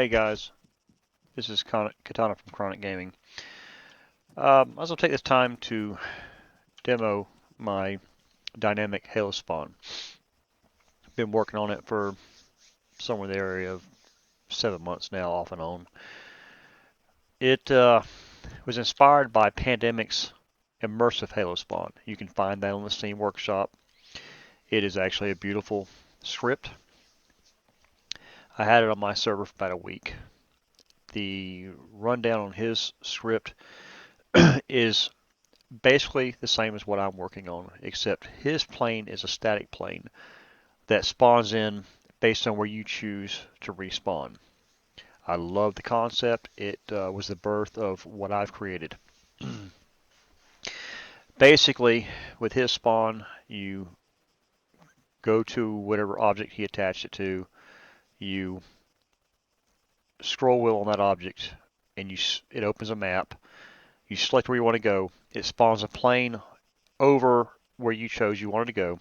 Hey guys, this is Ketanna from Chronic Gaming. I was going to take this time to demo my dynamic Halo spawn. Been working on it for somewhere in the area of 7 months now, off and on. It was inspired by Pandemic's immersive Halo spawn. You can find that on the Steam Workshop. It is actually a beautiful script. I had it on my server for about a week. The rundown on his script is basically the same as what I'm working on, except his plane is a static plane that spawns in based on where you choose to respawn. I love the concept. It was the birth of what I've created. Basically, with his spawn, you go to whatever object he attached it to, you scroll wheel on that object, and it opens a map. You select where you want to go. It spawns a plane over where you chose you wanted to go,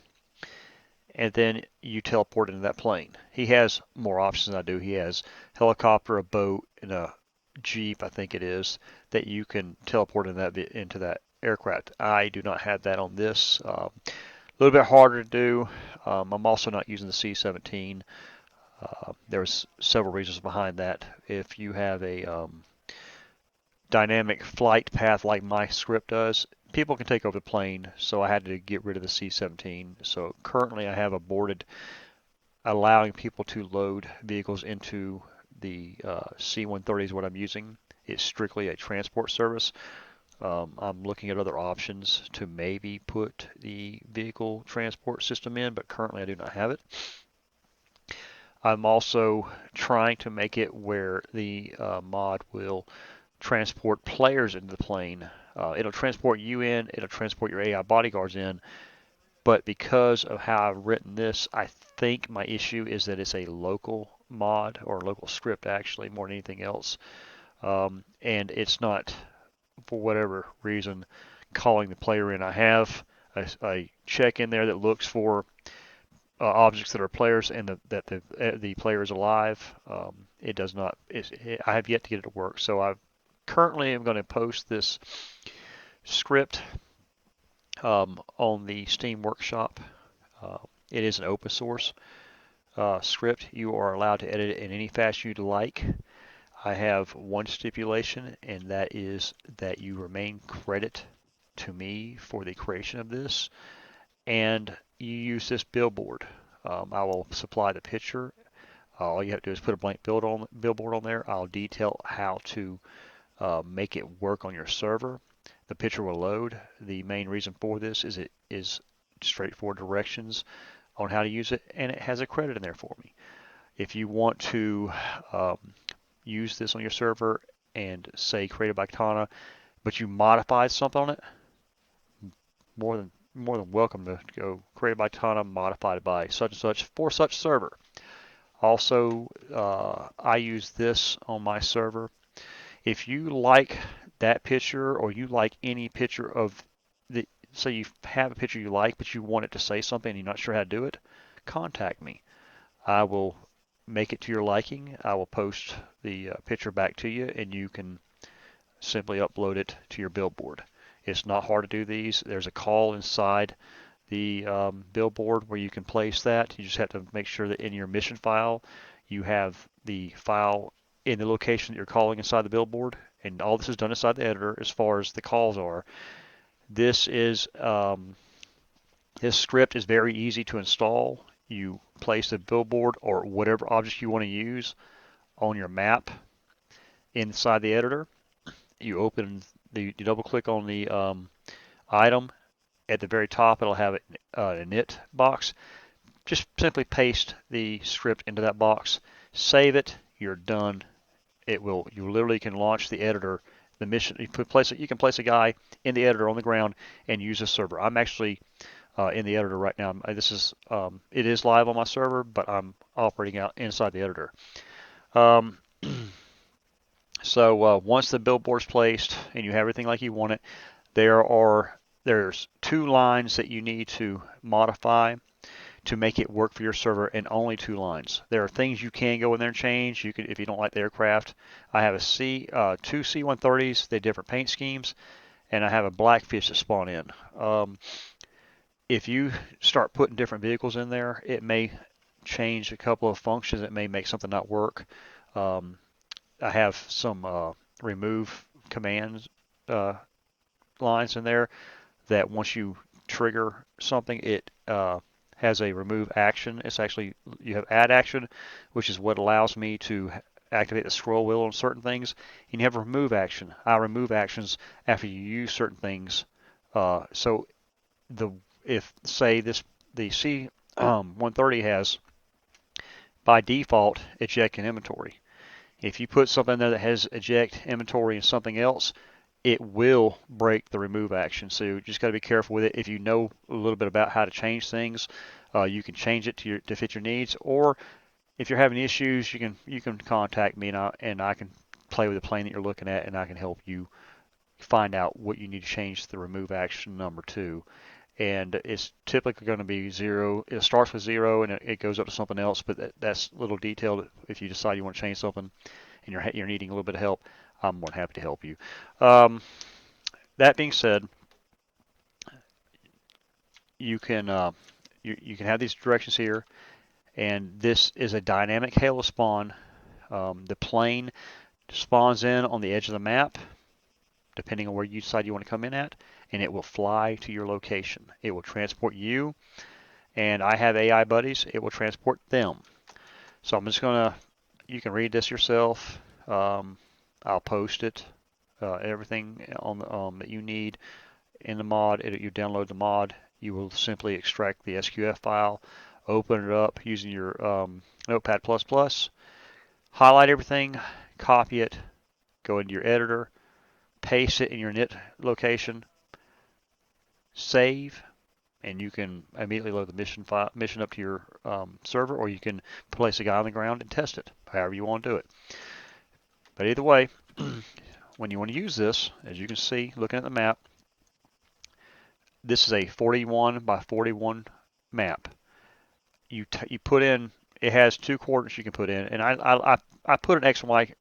and then you teleport into that plane. He has more options than I do. He has helicopter, a boat, and a jeep, I think it is, that you can teleport into that aircraft. I do not have that on this. A little bit harder to do. I'm also not using the C-17. There's several reasons behind that. If you have a dynamic flight path like my script does, people can take over the plane, so I had to get rid of the C-17. So currently I have aborted allowing people to load vehicles into the C-130 is what I'm using. It's strictly a transport service. I'm looking at other options to maybe put the vehicle transport system in, but currently I do not have it. I'm also trying to make it where the mod will transport players into the plane. It'll transport you in, it'll transport your AI bodyguards in, but because of how I've written this, I think my issue is that it's a local mod or local script actually more than anything else. And it's not, for whatever reason, calling the player in. I have a check in there that looks for objects that are players and that the player is alive. It does not. I have yet to get it to work. So I currently am going to post this script on the Steam Workshop. Uh, it is an open source script. You are allowed to edit it in any fashion you'd like. I have one stipulation, and that is that you remain credit to me for the creation of this, and you use this billboard. I will supply the picture. All you have to do is put a blank billboard on there. I'll detail how to make it work on your server. The picture will load. The main reason for this is it is straightforward directions on how to use it, and it has a credit in there for me. If you want to use this on your server and say created by Ketanna, but you modified something on it, more than welcome to go created by Ketanna, modified by such and such for such server. Also, I use this on my server. If you like that picture or you like any picture of the, say you have a picture you like, but you want it to say something and you're not sure how to do it, contact me. I will make it to your liking. I will post the picture back to you, and you can simply upload it to your billboard. It's not hard to do these. There's a call inside the billboard where you can place that. You just have to make sure that in your mission file you have the file in the location that you're calling inside the billboard, and all this is done inside the editor as far as the calls are. This is this script is very easy to install. You place the billboard or whatever object you want to use on your map inside the editor. You you double click on the item at the very top. It'll have a init box. Just simply paste the script into that box, save it, you're done. You literally can launch the editor, the mission. You can place a guy in the editor on the ground and use a server. I'm actually in the editor right now. It is live on my server, but I'm operating out inside the editor. Um, so once the billboard's placed and you have everything like you want it, there's two lines that you need to modify. to make it work for your server in only 2 lines. There are things you can go in there and change. You can, if you don't like the aircraft. I have two C-130s. They're different paint schemes, and I have a Blackfish that spawn in. If you start putting different vehicles in there, it may change a couple of functions. It may make something not work. Um, I have some remove commands uh, lines in there that once you trigger something, it has a remove action. It's actually, you have add action, which is what allows me to activate the scroll wheel on certain things. And you have remove action. I remove actions after you use certain things. So the if say the C-130 has by default eject and inventory. If you put something in there that has eject, inventory, and something else, it will break the remove action. So you just got to be careful with it. If you know a little bit about how to change things, you can change it to fit your needs. Or if you're having issues, you can contact me and I can play with the plane that you're looking at, and I can help you find out what you need to change the remove action number to. And it's typically going to be 0. It starts with 0 and it goes up to something else, but that's a little detailed. If you decide you want to change something and you're needing a little bit of help, I'm more than happy to help you. Um, that being said, you can you can have these directions here, and this is a dynamic halo spawn. The plane spawns in on the edge of the map, depending on where you decide you want to come in at, and it will fly to your location. It will transport you, and I have AI buddies. It will transport them. So I'm just gonna, you can read this yourself. I'll post it, everything on the, that you need in the mod. You download the mod. You will simply extract the SQF file, open it up using your Notepad++, highlight everything, copy it, go into your editor, paste it in your init location, save, and you can immediately load the mission up to your server, or you can place a guy on the ground and test it, however you want to do it. But either way, when you want to use this, as you can see, looking at the map, this is a 41 by 41 map. You put in, it has 2 coordinates you can put in, and I put an X and Y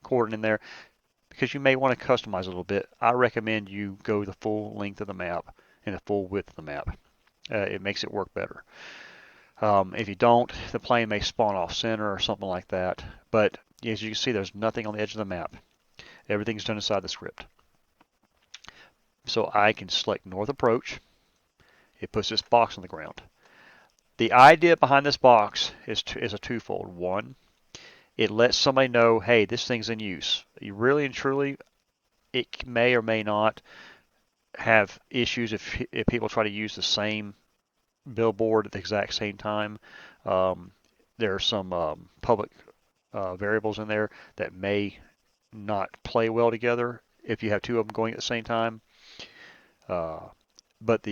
coordinate in there because you may want to customize a little bit. I recommend you go the full length of the map and the full width of the map. It makes it work better. If you don't, the plane may spawn off center or something like that. But as you can see, there's nothing on the edge of the map. Everything's done inside the script. So I can select North Approach. It puts this box on the ground. The idea behind this box is a twofold. One, it lets somebody know, hey, this thing's in use. You really and truly, it may or may not have issues if people try to use the same billboard at the exact same time. There are some public variables in there that may not play well together if you have 2 of them going at the same time. But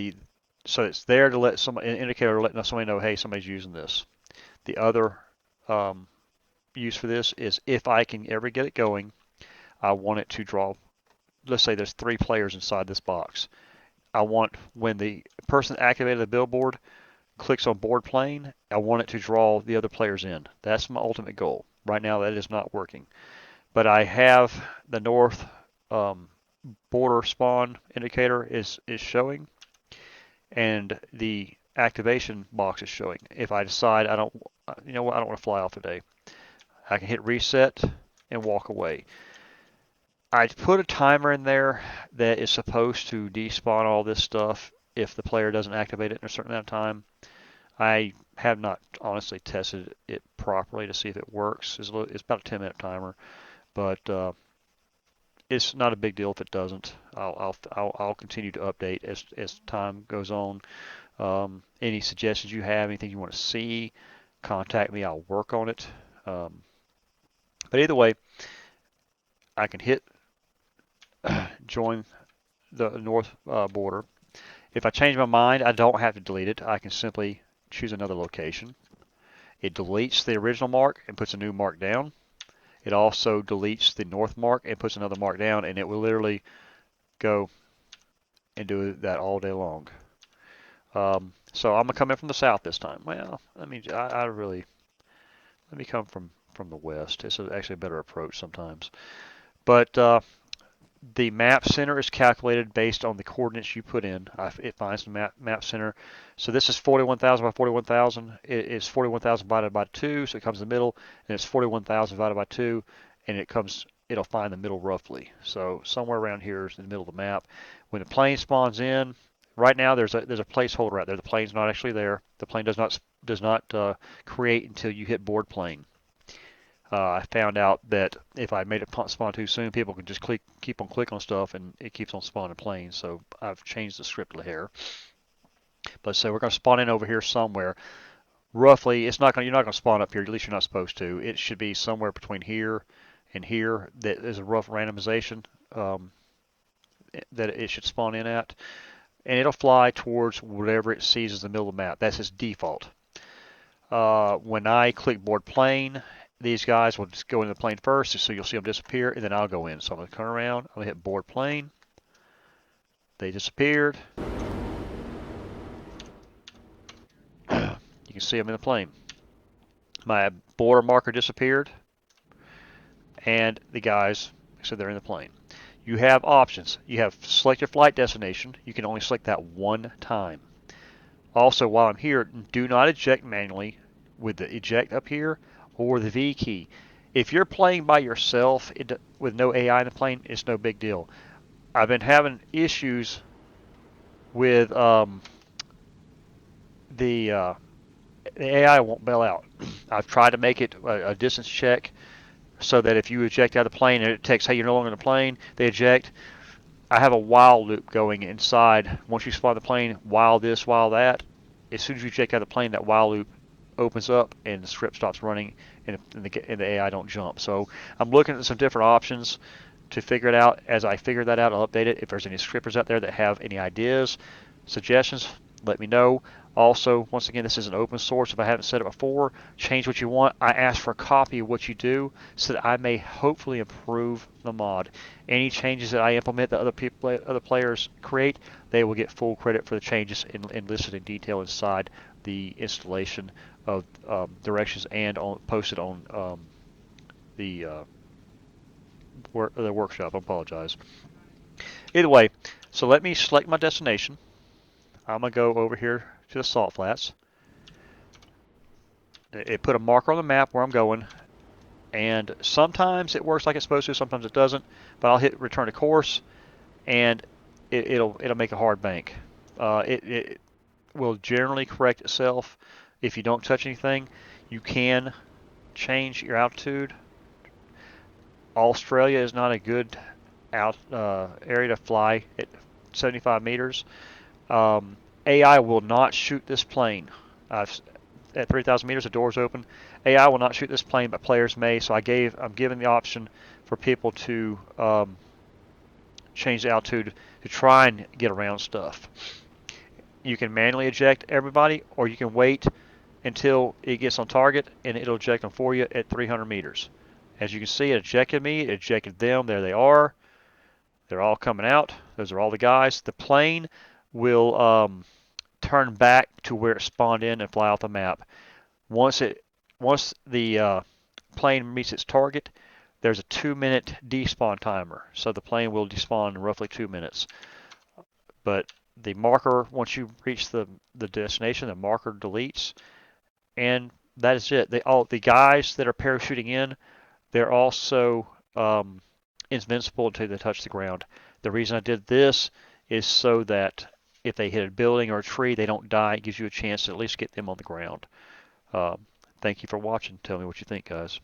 so it's there to let somebody, an indicator, letting somebody know, hey, somebody's using this. The other use for this is if I can ever get it going, I want it to draw. Let's say there's 3 players inside this box. I want, when the person activated the billboard clicks on board plane, I want it to draw the other players in. That's my ultimate goal. Right now that is not working. But I have the north border spawn indicator is showing, and the activation box is showing. If I decide I don't, you know what, I don't want to fly off today, I can hit reset and walk away. I put a timer in there that is supposed to despawn all this stuff if the player doesn't activate it in a certain amount of time. I have not honestly tested it properly to see if it works. It's about a 10-minute timer, but it's not a big deal if it doesn't. I'll continue to update as time goes on. Any suggestions you have, anything you want to see, contact me. I'll work on it. But either way, I can hit join the north border. If I change my mind, I don't have to delete it. I can simply choose another location. It deletes the original mark and puts a new mark down. It also deletes the north mark and puts another mark down, and it will literally go and do that all day long. So I'm gonna come in from the south this time. Well, let me come from the west. It's actually a better approach sometimes. But the map center is calculated based on the coordinates you put in. It finds the map center. So this is 41,000 by 41,000. It is 41,000 divided by 2, so it comes in the middle, and it's 41,000 divided by 2, and it'll find the middle roughly. So somewhere around here is in the middle of the map. When the plane spawns in, right now there's a placeholder out there. The plane's not actually there. The plane does not create until you hit board plane. I found out that if I made it spawn too soon, people can just keep on clicking on stuff, and it keeps on spawning planes. So I've changed the script here. But so we're going to spawn in over here somewhere. Roughly, you're not going to spawn up here. At least you're not supposed to. It should be somewhere between here and here. That is a rough randomization that it should spawn in at, and it'll fly towards whatever it sees as the middle of the map. That's its default. When I click board plane, these guys will just go into the plane first, so you'll see them disappear, and then I'll go in. So I'm going to turn around, I'm going to hit board plane. They disappeared. You can see them in the plane. My border marker disappeared, and the guys, so they're in the plane. You have options. You have select your flight destination. You can only select that one time. Also, while I'm here, do not eject manually with the eject up here or the V key. If you're playing by yourself with no AI in the plane, it's no big deal. I've been having issues with the AI won't bail out. I've tried to make it a distance check so that if you eject out of the plane and it takes, hey, you're no longer in the plane, they eject. I have a while loop going inside. Once you spawn the plane, while this, while that. As soon as you eject out of the plane, that while loop opens up and the script stops running, and the AI don't jump. So I'm looking at some different options to figure it out. As I figure that out, I'll update it. If there's any scripters out there that have any ideas, suggestions, let me know. Also, once again, this is an open source. If I haven't said it before, change what you want. I ask for a copy of what you do so that I may hopefully improve the mod. Any changes that I implement that other players create, they will get full credit for the changes listed in detail inside the installation of directions and posted on the the workshop. I apologize. Either way, so let me select my destination. I'm gonna go over here to the salt flats. It put a marker on the map where I'm going, and sometimes it works like it's supposed to, sometimes it doesn't. But I'll hit return to course, and it'll make a hard bank. It will generally correct itself if you don't touch anything. You can change your altitude. Australia is not a good area to fly at 75 meters. AI will not shoot this plane. At 3,000 meters, the door's open. AI will not shoot this plane, but players may. So I'm giving the option for people to change the altitude to try and get around stuff. You can manually eject everybody, or you can wait until it gets on target, and it'll eject them for you at 300 meters. As you can see, it ejected me, it ejected them. There they are. They're all coming out. Those are all the guys. The plane will turn back to where it spawned in and fly off the map. Once the plane meets its target, there's a 2-minute despawn timer. So the plane will despawn in roughly 2 minutes. But the marker, once you reach the destination, the marker deletes, and that is it. The guys that are parachuting in, they're also invincible until they touch the ground. The reason I did this is so that if they hit a building or a tree, they don't die. It gives you a chance to at least get them on the ground. Thank you for watching. Tell me what you think, guys.